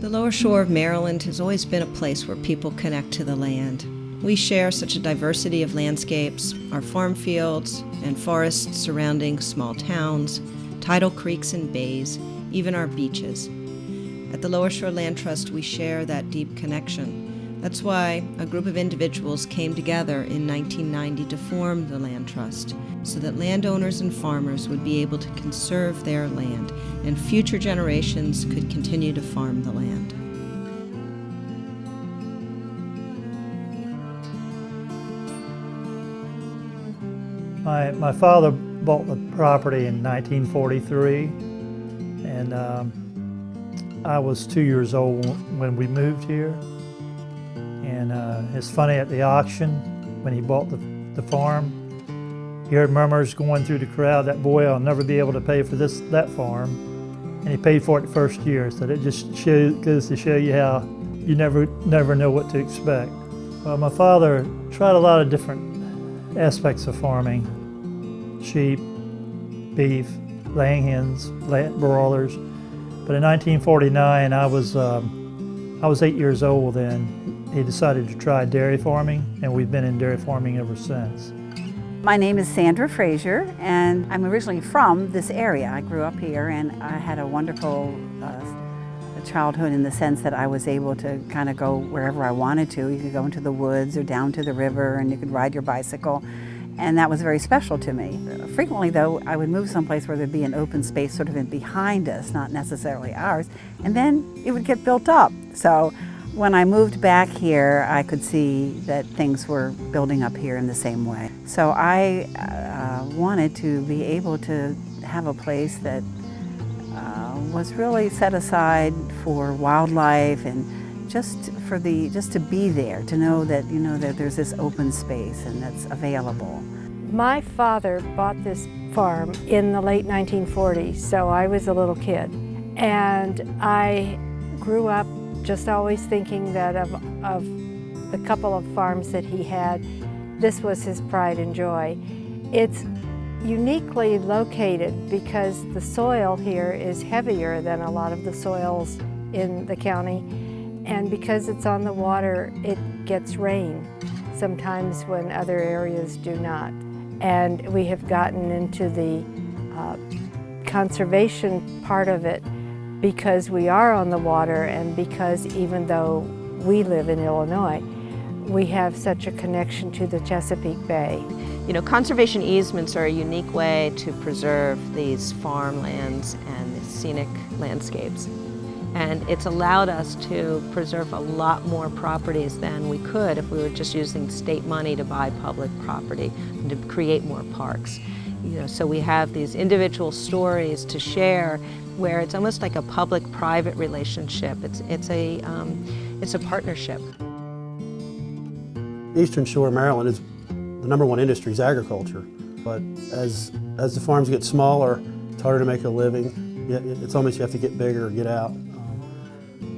The lower shore of Maryland has always been a place where people connect to the land. We share such a diversity of landscapes, our farm fields and forests surrounding small towns, tidal creeks and bays, even our beaches. At the Lower Shore Land Trust, we share that deep connection. That's why a group of individuals came together in 1990 to form the Land Trust, so that landowners and farmers would be able to conserve their land and future generations could continue to farm the land. My father bought the property in 1943, and I was 2 years old when we moved here. And it's funny, at the auction, when he bought the farm, he heard murmurs going through the crowd that, boy, I'll never be able to pay for that farm. And he paid for it the first year, so that just goes to show you how you never know what to expect. Well, my father tried a lot of different aspects of farming: sheep, beef, laying hens, broilers. But in 1949, I was 8 years old then. He decided to try dairy farming, and we've been in dairy farming ever since. My name is Sandra Frazier, and I'm originally from this area. I grew up here, and I had a wonderful childhood in the sense that I was able to kind of go wherever I wanted to. You could go into the woods or down to the river, and you could ride your bicycle, and that was very special to me. Frequently, though, I would move someplace where there'd be an open space sort of in behind us, not necessarily ours, and then it would get built up. So when I moved back here, I could see that things were building up here in the same way. So I wanted to be able to have a place that was really set aside for wildlife and just to be there, to know that that there's this open space and that's available. My father bought this farm in the late 1940s, so I was a little kid, and I grew up just always thinking that of the couple of farms that he had, this was his pride and joy. It's uniquely located because the soil here is heavier than a lot of the soils in the county, and because it's on the water, it gets rain sometimes when other areas do not. And we have gotten into the conservation part of it because we are on the water, and because even though we live in Illinois, we have such a connection to the Chesapeake Bay. You know, conservation easements are a unique way to preserve these farmlands and the scenic landscapes. And it's allowed us to preserve a lot more properties than we could if we were just using state money to buy public property and to create more parks. So we have these individual stories to share where it's almost like a public-private relationship. It's a partnership. Eastern Shore of Maryland is the #1 industry is agriculture, but as the farms get smaller, it's harder to make a living. It's almost you have to get bigger or get out,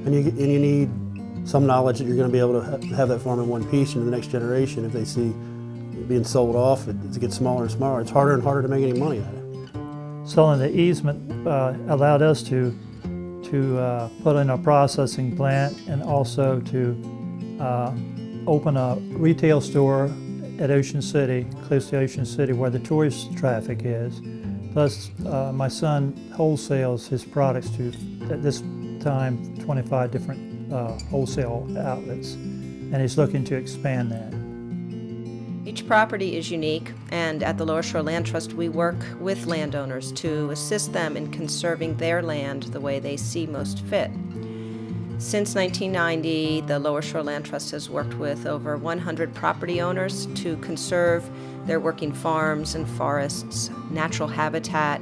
and you need some knowledge that you're going to be able to have that farm in one piece into the next generation. If they see it being sold off, it gets smaller and smaller. It's harder and harder to make any money at it. Selling the easement allowed us to put in a processing plant and also to open a retail store at Ocean City, close to Ocean City, where the tourist traffic is. Plus, my son wholesales his products to, at this time, 25 different wholesale outlets, and he's looking to expand that. Each property is unique, and at the Lower Shore Land Trust, we work with landowners to assist them in conserving their land the way they see most fit. Since 1990, the Lower Shore Land Trust has worked with over 100 property owners to conserve their working farms and forests, natural habitat,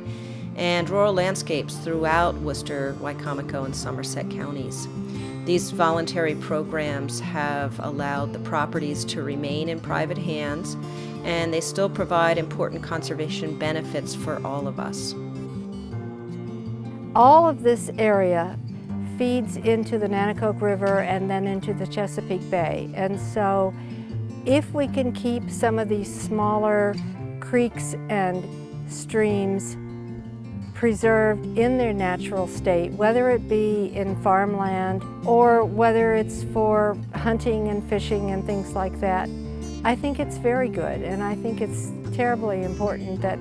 and rural landscapes throughout Worcester, Wicomico, and Somerset counties. These voluntary programs have allowed the properties to remain in private hands, and they still provide important conservation benefits for all of us. All of this area feeds into the Nanticoke River and then into the Chesapeake Bay. And so if we can keep some of these smaller creeks and streams preserved in their natural state, whether it be in farmland or whether it's for hunting and fishing and things like that, I think it's very good, and I think it's terribly important that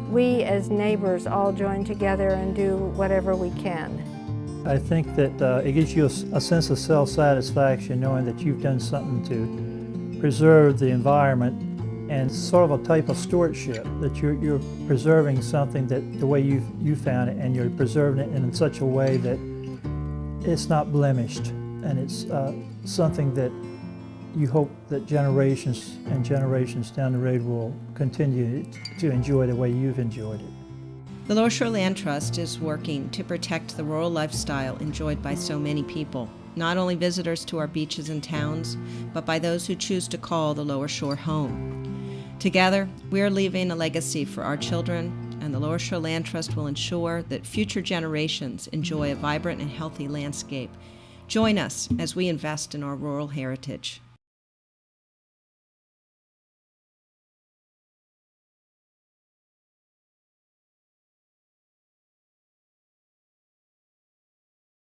we as neighbors all join together and do whatever we can. I think that it gives you a sense of self-satisfaction knowing that you've done something to preserve the environment, and sort of a type of stewardship, that you're preserving something that the way you found it, and you're preserving it in such a way that it's not blemished, and it's something that you hope that generations and generations down the road will continue to enjoy the way you've enjoyed it. The Lower Shore Land Trust is working to protect the rural lifestyle enjoyed by so many people, not only visitors to our beaches and towns, but by those who choose to call the Lower Shore home. Together, we are leaving a legacy for our children, and the Lower Shore Land Trust will ensure that future generations enjoy a vibrant and healthy landscape. Join us as we invest in our rural heritage.